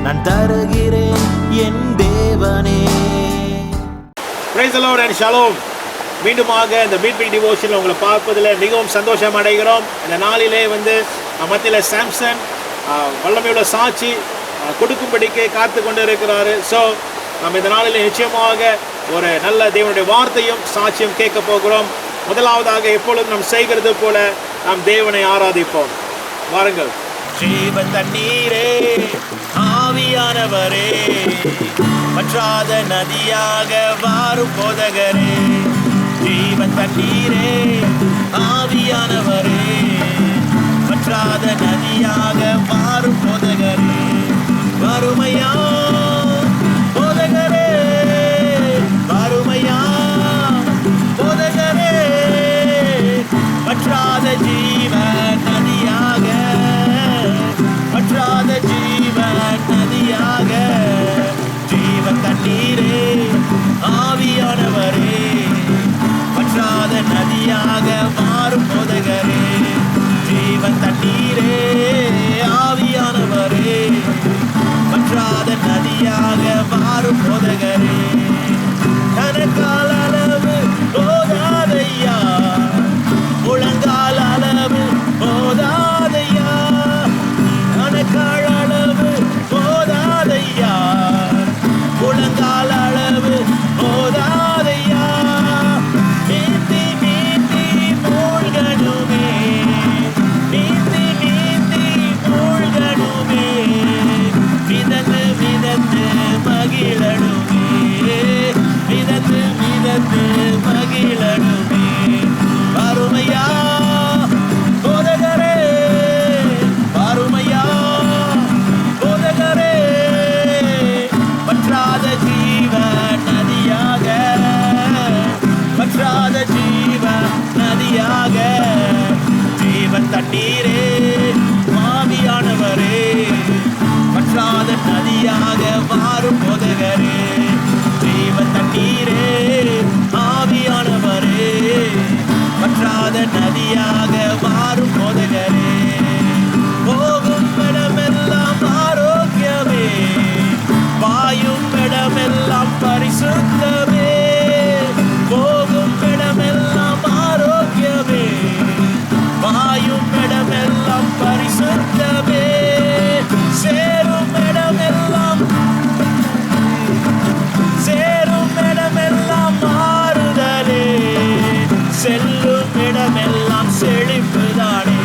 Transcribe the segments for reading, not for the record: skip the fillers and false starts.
நான் தருகிறேன் என் தேவனே. Praise the Lord and Shalom. மீண்டுமாக இந்த மீட்பிங் டிவோஷனில் உங்களை பார்ப்பதில் மிகவும் சந்தோஷம் அடைகிறோம். இந்த நாளிலே மத்தியில் சாம்சன் வல்லமையுள்ள சாட்சி கொடுக்கும்படிக்கு காத்து கொண்டு இருக்கிறாரு. ஸோ நம்ம இந்த நாளில் நிச்சயமாக ஒரு நல்ல தேவனுடைய வார்த்தையும் சாட்சியும் கேட்க போகிறோம். முதலாவதாக எப்பொழுதும் நாம் செய்கிறது போல நாம் தேவனை ஆராதிப்போம். வாருங்கள். ஜீவ தண்ணீரே ஆவியானவரே, பற்றாத நதியாக வாரும் போதகரே. ஜீவ தண்ணீரே ஆவியானவரே, பற்றாத நதியாக வாரும் போதகரே. வறுமையா போதகரே, வறுமையா போதகரே, பற்றாத ஜீவ நதியாக, பற்றாத ஜீவ நதியாக. ஜீவ தண்ணீரே ஆவியானவரே, பற்றாத நதியாக மாறும் போதகரே. ஜீவ தண்ணீரே ஆவியானவரே, பற்றாத நதியாக மாறும் போதகரே. கணக்கால் அளவு போதாதையா, முழங்கால் அளவு போதாதையா, கணக்கால் அளவு போதாதையா, முழங்கால் அளவு போதாதையா. நீந்தி நீந்தி மூழ்கணுமே, நீந்தி நீந்தி மூழ்கணுமே, மிதந்து மிதந்து மகிழணுமே, மிதந்து மிதந்து மகிழணுமே. வறுமையா போதகரே, வறுமையா போதகரே, பற்றாத ஜீவ நதியாக, பற்றாத ஜீவ நதியாக. ஜீவன் தண்ணீரே ஆவியானவரே, பற்றாத நதியாக வாரும் போதகரே. ஜீவன் தண்ணீரே ஆவியானவரே, பற்றாத நதியாக வாரும் போதகரே. போகும் இடமெல்லாம் ஆரோக்கியமே, பாயும் இடமெல்லாம் பரிசுத்தமே, போகும் இடமெல்லாம் ஆரோக்கியமே, பாயும் இடமெல்லாம் பரிசுத்தமே, சேரும் இடமெல்லாம், சேரும் இடமெல்லாம் மாறுதலே, செல்லும் இடமெல்லாம் செழிப்புதானே,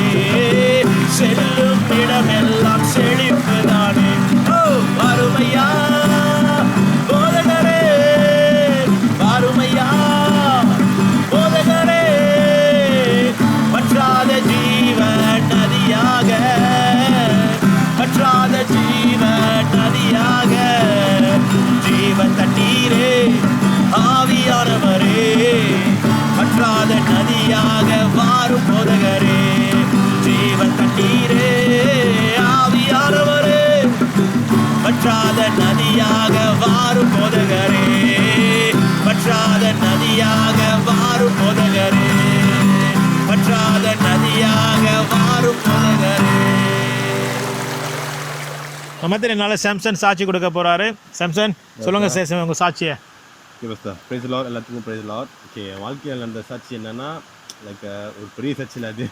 செல்லும் இடமெல்லாம் செழிப்புதானே. ஓ வறுமையா போதகரே, வறுமையா போதகரே, பற்றாத ஜீவ நதியாக, பற்றாத ஜீவ நதியாக. ஜீவ தண்ணீரே ஆவியானவரே, பற்றாத நதியாக வாரும் போதகரே. ஜீவ தண்ணீரே ஆவியானவரே, பற்றாத நதியாக வாரும் போதகரே, பற்றாத நதியாக வாரும் போதகரே, பற்றாத நதியாக வாரும் போதகரே. மத்திய என்னால சாம்சன் சாட்சி கொடுக்க போறாரு. சாம்சன் சொல்லுங்க சார் உங்க சாட்சியை. பிரைஸ் லார்ட், எல்லாத்துக்கும் பிரைஸ் லார்ட். ஓகே, வாழ்க்கையில் அந்த சாட்சி என்னன்னா லைக் ஒரு பெரிய சாட்சியில் அது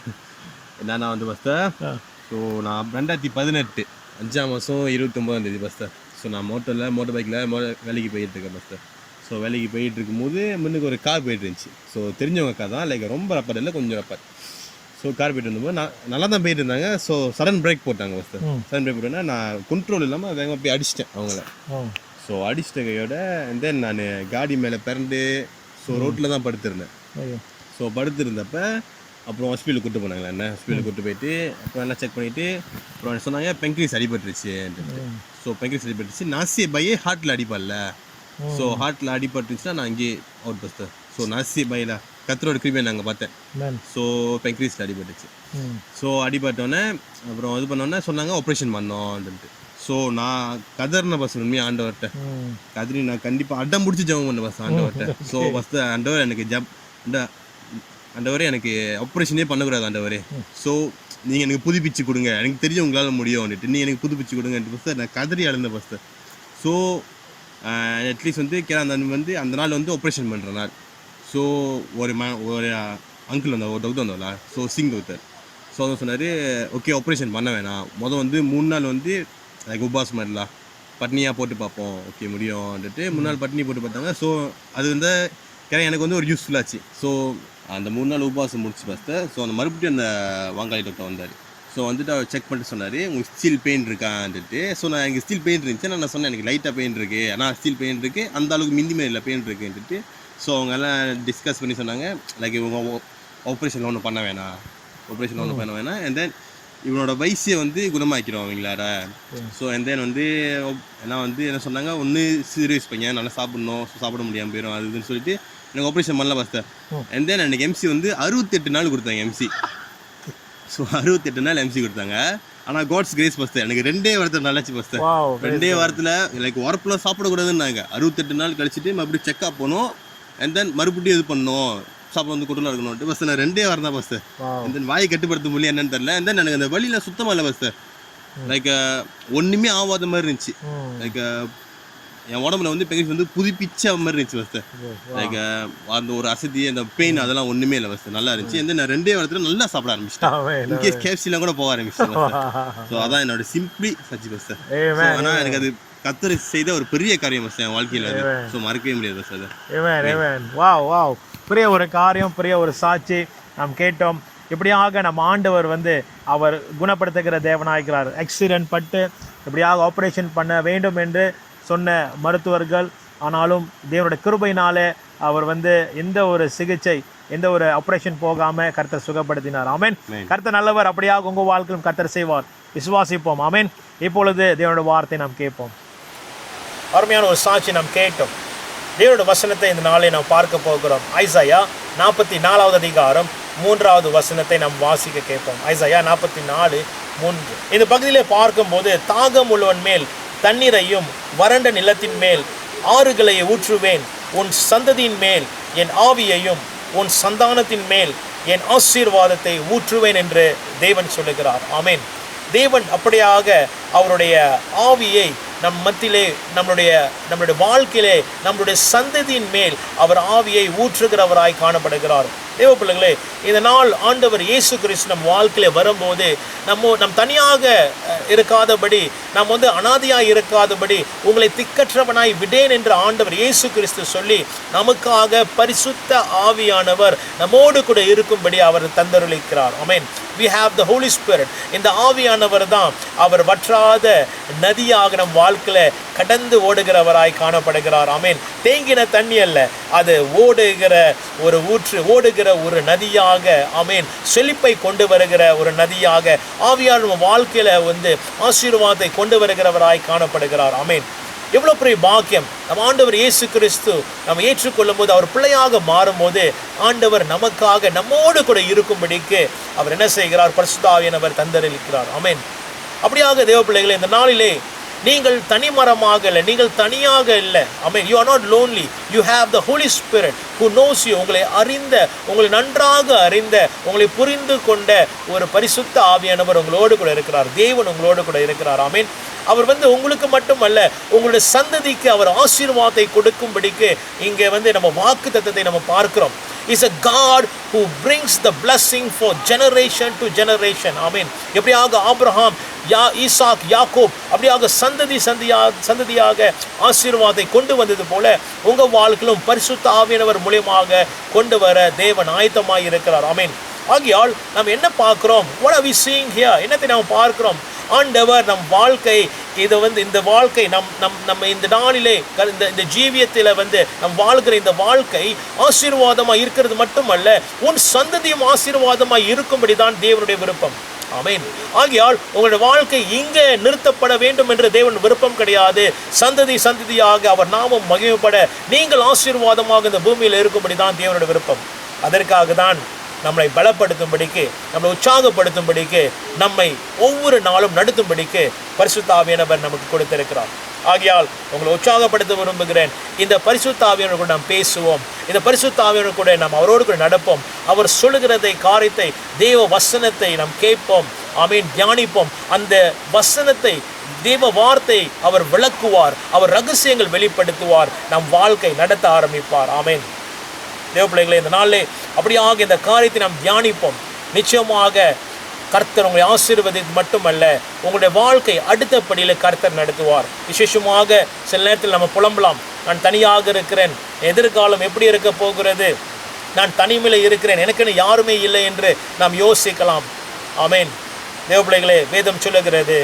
என்னன்னா பஸ்தர். ஸோ நான் 2018 5ஆம் மாதம் 29ஆம் தேதி பஸ்தர். ஸோ நான் மோட்டர் பைக்கில் வேலைக்கு போயிட்டு இருக்கேன் பஸ்தர். ஸோ வேலைக்கு போயிட்டு இருக்கும்போது முன்னுக்கு ஒரு கார் போயிட்டு இருந்துச்சு. ஸோ தெரிஞ்சவங்க கார் தான், லைக் ரொம்ப ரப்பர் இல்லை, கொஞ்சம் ரப்பர். ஸோ கார் போயிட்டு இருந்தபோது நான் நல்லா தான் போயிட்டு இருந்தாங்க. ஸோ சடன் பிரேக் போட்டாங்க பஸ்தர். சடன் பிரேக் போட்டோன்னா நான் கண்ட்ரோல் இல்லாமல் வேகமாக போய் அடிச்சிட்டேன் அவங்கள. ஸோ அடிச்சிட்ட கையோட தென் நான் காடி மேலே பிறண்டு ஸோ ரோட்டில் தான் படுத்திருந்தேன். ஸோ படுத்திருந்தப்ப அப்புறம் ஹாஸ்பிட்டலுக்கு கூப்பிட்டு போனாங்களா, என்ன ஹாஸ்பிட்டலுக்கு கூப்பிட்டு போயிட்டு அப்புறம் எல்லாம் செக் பண்ணிவிட்டு அப்புறம் சொன்னாங்க பெங்க்ரீஸ் அடிபட்டுருச்சுன்ட்டு. ஸோ பெங்க்ரீஸ் அடிபட்டுருச்சு, நாசி பையே ஹார்ட்டில் அடிப்படல. ஸோ ஹார்ட்டில் அடிபட்டுருச்சுன்னா நான் அங்கேயே அவுட் பஸ்தர். ஸோ நாசி பையில் கத்தரோட கிருமியை நாங்கள் பார்த்தேன். ஸோ பெங்க்ரீஸில் அடிபட்டுச்சு. ஸோ அடிபட்டோன்னே அப்புறம் இது பண்ணோன்னே சொன்னாங்க ஆப்ரேஷன் பண்ணோன்ட்டு. ஸோ நான் கதர்ன பஸ் உண்மையாக ஆண்டவர்கிட்ட கதறி நான் கண்டிப்பாக அடம் முடிச்சு ஜெபம் பண்ண பஸ் ஆண்டவர்கிட்ட. ஸோ ஃபஸ்ட்டு ஆண்டவர் எனக்கு ஆண்டவரே எனக்கு ஆப்ரேஷனே பண்ணக்கூடாது ஆண்டவரே. ஸோ நீங்கள் எனக்கு புதுப்பிச்சு கொடுங்க, எனக்கு தெரியும் உங்களால் முடியும்னுட்டு, நீ எனக்கு புதுப்பிச்சு கொடுங்கன்ட்டு ஃபஸ்ட்டு நான் கதறி அழுந்தேன் ஃபஸ்ட்டு. ஸோ அட்லீஸ்ட் வந்து அந்த நாள் வந்து ஆப்ரேஷன் பண்ணுற நாள். ஸோ ஒரு அங்கிள் வந்தா, ஒரு டவுட் வந்தோம்ல, ஸோ சிங் ஒருத்தர். ஸோ வந்து சொன்னார், ஓகே ஆப்ரேஷன் பண்ண வேணாம், வந்து 3 நாள் வந்து உபாஸ் மாதிரிலாம் பட்னியாக போட்டு பார்ப்போம், ஓகே முடியும்ன்ட்டு 3 நாள் பட்னி போட்டு பார்த்தாங்க. ஸோ அது வந்து எனக்கு வந்து ஒரு யூஸ்ஃபுல்லாச்சு. ஸோ அந்த 3 நாள் உபாசம் முடிச்சு ஃபஸ்ட்டு. ஸோ அந்த மறுபடியும் அந்த வாங்காளி டாக்டர் வந்தார். ஸோ வந்துட்டு அவர் செக் பண்ணிட்டு சொன்னார், உங்களுக்கு ஸ்டில் பெயின் இருக்கான்ட்டு. ஸோ நான் எனக்கு ஸ்டில் பெயின் இருந்துச்சு, நான் சொன்னேன் எனக்கு லைட்டாக பெயின் இருக்குது, ஆனால் ஸ்டில் பெயின் இருக்குது, அந்த அளவுக்கு மிந்தி மேலே பெயின் இருக்குன்ட்டு. ஸோ அவங்க எல்லாம் டிஸ்கஸ் பண்ணி சொன்னாங்க, லைக் இவங்க ஆப்ரேஷன் ஒன்றும் பண்ண வேணாம், அண்ட் தென் இவனோட வயசை வந்து குணமாக்கிறோம் அவங்களார. ஸோ அண்ட் தென் வந்து என்ன சொன்னாங்க, ஒன்று சீரியஸ் பையன், நல்லா சாப்பிட முடியாமல் போயிடும் அது இதுன்னு சொல்லிட்டு எனக்கு ஆப்ரேஷன் பண்ணல ஃபஸ்ட்டு. அண்ட் தென் எனக்கு எம்சி வந்து 68 நாள் கொடுத்தாங்க எம்சி. ஸோ 68 நாள் எம்சி கொடுத்தாங்க. ஆனால் காட்ஸ் கிரேஸ் ஃபஸ்ட்டு எனக்கு 2 வாரத்தில் நல்லாச்சு ஃபஸ்ட்டு. 2 வாரத்தில் லைக் உரப்புலாம் சாப்பிடக்கூடாதுன்னாங்க. 68 நாள் கழிச்சிட்டு மறுபடியும் செக்அப் போனோம். அண்ட் தென் மறுபடியும் இது பண்ணோம், சாப்பிட வந்து கொட்டலாக இருக்கணும்ட்டு ஃபஸ்ட்டு நான் 2 வாரம் தான் ஃபஸ்ட்டு. அண்ட் தென் வாயை கட்டுப்படுத்த முடியல என்னன்னு தெரில. அண்ட் தென் எனக்கு அந்த வழியில் சுத்தமாக இல்லை ஃபஸ்ட்டு. லைக் ஒன்றுமே ஆகாத மாதிரி இருந்துச்சு. லைக் என் உடம்புல வந்து பெரிய வந்து புதுப்பிச்ச மாதிரி இருந்துச்சு ஃபஸ்ட்டு. லைக் அந்த ஒரு அசதி, அந்த பெயின் அதெல்லாம் ஒன்றுமே இல்லை ஃபஸ்ட்டு, நல்லா இருந்துச்சு. வந்து நான் 2 வாரத்தில் நல்லா சாப்பிட ஆரம்பிச்சிட்டேன். இன்கேஸ் கேஎஃப்சிலாம் கூட போக ஆரம்பிச்சிட்டேன். ஸோ அதான் என்னோட சிம்பிளி சச்சி ஃபஸ்ட்டு. ஆனால் எனக்கு அது கத்தர் செய்த ஒரு பெரிய காரியம் ஃபஸ்ட்டு என் வாழ்க்கையில். அது ஸோ மறக்கவே முடியாது ஃபஸ்ட்டு. வாவ் பெரிய ஒரு காரியம், பெரிய ஒரு சாட்சி நாம் கேட்டோம். இப்படியாக நம்ம ஆண்டவர் வந்து அவர் குணப்படுத்துகிற தேவனாகிறார். ஆக்சிடென்ட் பட்டு இப்படியாக ஆப்ரேஷன் பண்ண வேண்டும் என்று சொன்ன மருத்துவர்கள், ஆனாலும் தேவனுடைய கிருபையினாலே அவர் வந்து எந்த ஒரு சிகிச்சை, எந்த ஒரு ஆப்ரேஷன் போகாமல் கர்த்தர் சுகப்படுத்தினார். ஆமென். கர்த்தர் நல்லவர். அப்படியாக உங்கள் வாழ்க்கையிலும் கர்த்தர் செய்வார். விசுவாசிப்போம். ஆமென். இப்பொழுது தேவனுடைய வார்த்தை நாம் கேட்போம். அருமையான ஒரு சாட்சி நாம் கேட்டோம். தேவனுடைய வசனத்தை இந்த நாளை நாம் பார்க்க போகிறோம். ஐசாயா 44வது அதிகாரம் 3வது வசனத்தை நாம் வாசிக்க கேட்போம். ஐசாயா 44:3. இந்த பகுதியிலே பார்க்கும்போது, தாகம் உள்ளவன் மேல் தண்ணீரையும் வறண்ட நிலத்தின் மேல் ஆறுகளை ஊற்றுவேன், உன் சந்ததியின் மேல் என் ஆவியையும் உன் சந்தானத்தின் மேல் என் ஆசீர்வாதத்தை ஊற்றுவேன் என்று தேவன் சொல்லுகிறார். ஆமென். தேவன் அப்படியாக அவருடைய ஆவியை நம் மத்தியிலே, நம்மளுடைய வாழ்க்கையிலே, நம்மளுடைய சந்ததியின் மேல் அவர் ஆவியை ஊற்றுகிறவராய் காணப்படுகிறார். தேவ பிள்ளைகளே, இந்த நாள் ஆண்டவர் இயேசு கிறிஸ்து நம் வாழ்க்கையில வரும்போது நம் தனியாக இருக்காதபடி, நாம் வந்து அனாதையாய் இருக்காதபடி, உங்களை திக்கற்றவனாய் விடேன் என்று ஆண்டவர் இயேசு கிறிஸ்து சொல்லி நமக்காக பரிசுத்த ஆவியானவர் நம்மோடு கூட இருக்கும்படி அவர் தந்தருளிக்கிறார். ஆமென். We have the Holy Spirit. இந்த ஆவியானவர் தான் அவர் வற்றாத நதியாக நம் வாழ்க்கையில கடந்து ஓடுகிறவராய் காணப்படுகிறார். ஆமென். தேங்கின தண்ணி அல்ல, அது ஓடுகிற ஒரு ஊற்று, ஓடுகிற ஒரு நதியாக, ஆமென், செழிப்பை கொண்டு வருகிற ஒரு நதியாக ஆவியானவர் வாழ்க்கையில வந்து ஆசீர்வாதத்தை கொண்டு வருகிறவராய் காணப்படுகிறார். ஆமென். எவ்வளோ பெரிய பாக்கியம்! நம்ம ஆண்டவர் இயேசு கிறிஸ்து நம்ம ஏற்றுக்கொள்ளும் போது, அவர் பிள்ளையாக மாறும்போது ஆண்டவர் நமக்காக நம்மோடு கூட இருக்கும்படிக்கு அவர் என்ன செய்கிறார்? பரிசுத்த ஆவியானவர் தந்தளிக்கிறார். ஆமென். அப்படியாக தேவ பிள்ளைகளே, இந்த நாளிலே நீங்கள் தனிமரமாக இல்லை, நீங்கள் தனியாக இல்லை. Amen. You are not lonely. You have the holy spirit who knows you. உங்களை அறிந்த, உங்களை நன்றாக அறிந்த, உங்களை புரிந்து கொண்ட ஒரு பரிசுத்த ஆவியானவர் உங்களோடு கூட இருக்கிறார். தேவன் உங்களோடு கூட இருக்கிறார். ஆமென். அவர் வந்து உங்களுக்கு மட்டுமல்ல, உங்களுடைய சந்ததிக்கு அவர் ஆசீர்வாதத்தை கொடுக்கும்படிக்கு இங்கே வந்து நம்ம வாக்கு தத்தத்தை நம்ம பார்க்கிறோம். Is a God who brings the blessing for generation to generation. ஆமென். எப்படியாக ஆபிரகாம், ஈசாக், யாக்கோப் அப்படியாக சந்ததியாக ஆசீர்வாதத்தை கொண்டு வந்தது போல உங்க வாழ்க்கையிலும் பரிசுத்த ஆவியானவர் மூலமாக கொண்டு வர தேவன் ஆயத்தமாய் இருக்கிறார். ஆமென். ஆகையால் நாம் என்ன பார்க்கிறோம்? What are we seeing here? என்னத்தை நாம் பார்க்கிறோம்? ஆண்டவர் நம் வாழ்க்கை, இது வந்து இந்த வாழ்க்கை நம்ம இந்த நாளிலே இந்த ஜீவியத்தில் வந்து நம் வாழ்கிற இந்த வாழ்க்கை ஆசீர்வாதமாக இருக்கிறது மட்டுமல்ல, உன் சந்ததியும் ஆசீர்வாதமாக இருக்கும்படி தான் தேவனுடைய விருப்பம். ஆமென். ஆகையால் உங்களுடைய வாழ்க்கை இங்கே நிறுத்தப்பட வேண்டும் என்று தேவன் விருப்பம் கிடையாது. சந்ததியாக அவர் நாமம் மகிமைப்பட நீங்கள் ஆசீர்வாதமாக இந்த பூமியில் இருக்கும்படி தான் தேவனுடைய விருப்பம். அதற்காக தான் நம்மளை பலப்படுத்தும்படிக்கு, நம்மளை உற்சாகப்படுத்தும்படிக்கு, நம்மை ஒவ்வொரு நாளும் நடத்தும்படிக்கு பரிசுத்த ஆவியானவர் நமக்கு கொடுத்திருக்கிறார். ஆகையால் உங்களை உற்சாகப்படுத்த விரும்புகிறேன். இந்த பரிசுத்த ஆவியானவர் கூட நாம் பேசுவோம். இந்த பரிசுத்த ஆவியானவர் கூட நாம் அவரோடு கூட நடப்போம். அவர் சொல்லுகிறதை காரியத்தை தேவ வசனத்தை நாம் கேட்போம். ஆமென். தியானிப்போம். அந்த வசனத்தை தேவ வார்த்தை அவர் விளக்குவார். அவர் ரகசியங்கள் வெளிப்படுத்துவார். நம் வாழ்க்கை நடத்த ஆரம்பிப்பார். ஆமென். தேவ பிள்ளைகளே, இந்த நாளிலே அப்படியாக இந்த காரியத்தை நாம் தியானிப்போம். நிச்சயமாக கர்த்தர் உங்களை ஆசீர்வதித்து மட்டுமல்ல, உங்களுடைய வாழ்க்கை அடுத்த படியில் கர்த்தர் நடத்துவார். விசேஷமாக சில நேரத்தில் நம்ம புலம்பலாம், நான் தனியாக இருக்கிறேன், எதிர்காலம் எப்படி இருக்க போகிறது, நான் தனிமையில் இருக்கிறேன், எனக்குன்னு யாருமே இல்லை என்று நாம் யோசிக்கலாம். ஆமென். தேவ பிள்ளைகளே, வேதம் சொல்லுகிறது,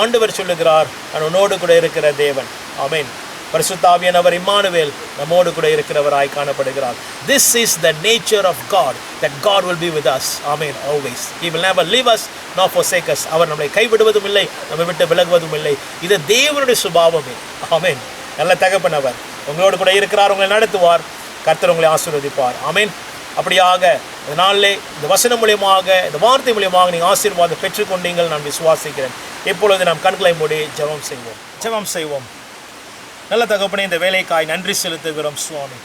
ஆண்டவர் சொல்லுகிறார், நான் உன்னோடு கூட இருக்கிற தேவன். ஆமென். பரிசுத்த ஆவியானவர் இம்மானுவேல் நம்மோடு கூட இருக்கிறவராய் காணப்படுகிறார். This is the nature of God, that God will be with us. Amen. Always. He will never leave us nor forsake us. அவர் நம்மை கைவிடுவதும் இல்லை, நம்மை விட்டு விலகுவதும் இல்லை. இது தேவனுடைய சுபாவமே. ஆமென். நல்ல தகப்பன் அவர் உங்களோடு கூட இருக்கிறார், உங்களை நடத்துவார். கர்த்தர் உங்களை ஆசீர்வதிப்பார். ஆமென். அப்படியாக இந்த நாளிலே இந்த வசனம் மூலியமாக, இந்த வார்த்தை மூலியமாக நீங்கள் ஆசீர்வாதம் பெற்றுக்கொண்டீங்கள் நான் விசுவாசிக்கிறேன். இப்பொழுது நாம் கண்களை மூடி ஜெபம் செய்வோம். நல்ல தகப்பனே, இந்த வேலைக்காய் நன்றி செலுத்துகிறோம் சுவாமி.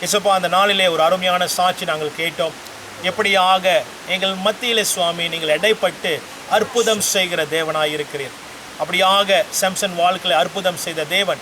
இசப்பா, அந்த நாளிலே ஒரு அருமையான சாட்சி நாங்கள் கேட்டோம். எப்படியாக எங்கள் மத்தியிலே சுவாமி நீங்கள் எடைப்பட்டு அற்புதம் செய்கிற தேவனாய் இருக்கிறீர். அப்படியாக சாம்சன் வாழ்க்கையில் அற்புதம் செய்த தேவன்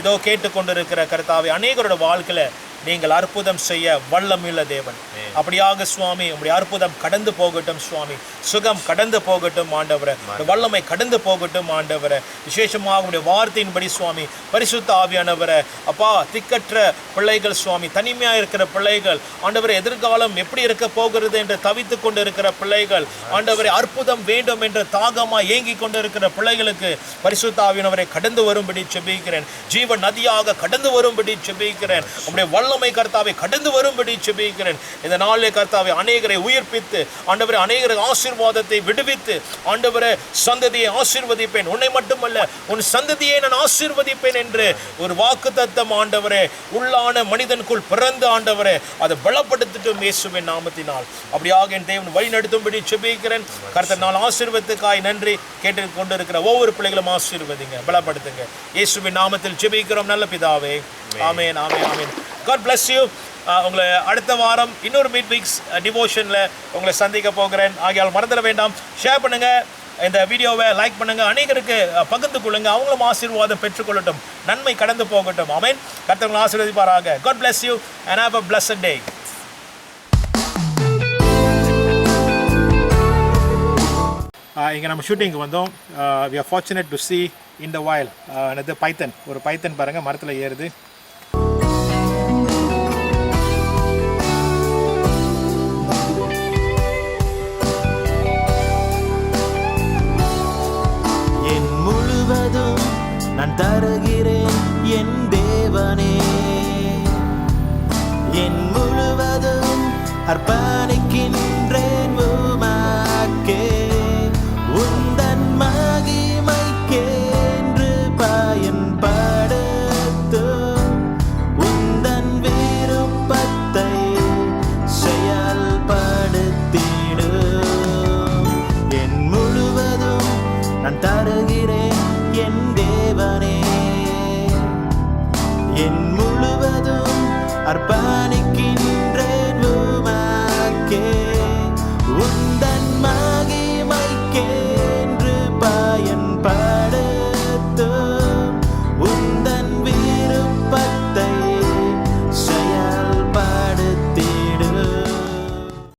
இதோ கேட்டுக்கொண்டிருக்கிற கர்த்தாவே, அநேகரோட வாழ்க்கையில் நீங்கள் அற்புதம் செய்ய வல்லமுள்ள தேவன். அப்படியாக சுவாமி உங்களுடைய அற்புதம் கடந்து போகட்டும் சுவாமி. சுகம் கடந்து போகட்டும் ஆண்டவரே. வல்லமை கடந்து போகட்டும் ஆண்டவரே. விசேஷமாக உங்களுடைய வார்த்தையின்படி சுவாமி பரிசுத்த ஆவியானவரே, அப்பா, திக்கற்ற பிள்ளைகள் சுவாமி, தனிமையாக இருக்கிற பிள்ளைகள் ஆண்டவரே, எதிர்காலம் எப்படி இருக்க போகிறது என்று தவித்து கொண்டு இருக்கிற பிள்ளைகள் ஆண்டவரே, அற்புதம் வேண்டும் என்ற தாகமாக ஏங்கி கொண்டு இருக்கிற பிள்ளைகளுக்கு பரிசுத்த ஆவியானவரை கடந்து வரும்படி செபிக்கிறேன். ஜீவன் நதியாக கடந்து வரும்படி செபிக்கிறேன். உங்களுடைய வல்லமை கர்த்தாவை கடந்து வரும்படி செபிக்கிறேன். இந்த நாளிலே கர்த்தாவை அநேகரை உயிர்ப்பித்து ஆண்டவரே, அநேகரை ஆசீர்வாதத்தை விடுவித்து ஆண்டவரே, சந்ததியை ஆசீர்வதிப்பேன், உன்னை மட்டுமல்ல உன் சந்ததியை நான் ஆசீர்வதிப்பேன் என்று ஒரு வாக்குத்தத்தம் ஆண்டவரே உள்ளான மனிதனுக்குள் பிறந்த ஆண்டவரே, அதை பலப்படுத்திட்டும் இயேசுவின் நாமத்தினால். அப்படியாக என் தேவன் வழி நடத்தும்படி செபிக்கிறேன். கர்த்தர் நாள் ஆசீர்வாதத்துக்காய் நன்றி. கேட்டு கொண்டிருக்கிற ஒவ்வொரு பிள்ளைகளும் ஆசீர்வதிங்க, பலப்படுத்துங்க. இயேசுவின் நாமத்தில் செபிக்கிறோம் நல்ல பிதாவே. ஆமென். ஆமென். ஆமென். God bless you. உங்களை அடுத்த வாரம் இன்னொரு மீட் வீக்ஸ் டிவோஷனில் உங்களை சந்திக்க போகிறேன். ஆகையால் மறந்துட வேண்டாம், ஷேர் பண்ணுங்கள், இந்த வீடியோவை லைக் பண்ணுங்கள், அநேகருக்கு பகிர்ந்து கொள்ளுங்கள், அவங்களும் ஆசீர்வாதம் பெற்றுக்கொள்ளட்டும், நன்மை கடந்து போகட்டும். ஆமென். கர்த்தர் ஆசீர்வதிப்பாராக. God bless you and have a blessed day. இங்கே நம்ம ஷூட்டிங்க்கு வந்தோம். we are fortunate to see in the wild another python. ஒரு பைத்தன் பாருங்கள் மரத்தில் ஏறுது. நான் தருகிறேன் என் தேவனே, என் முழுவதும் அர்ப்பணிக்கின்றேன்.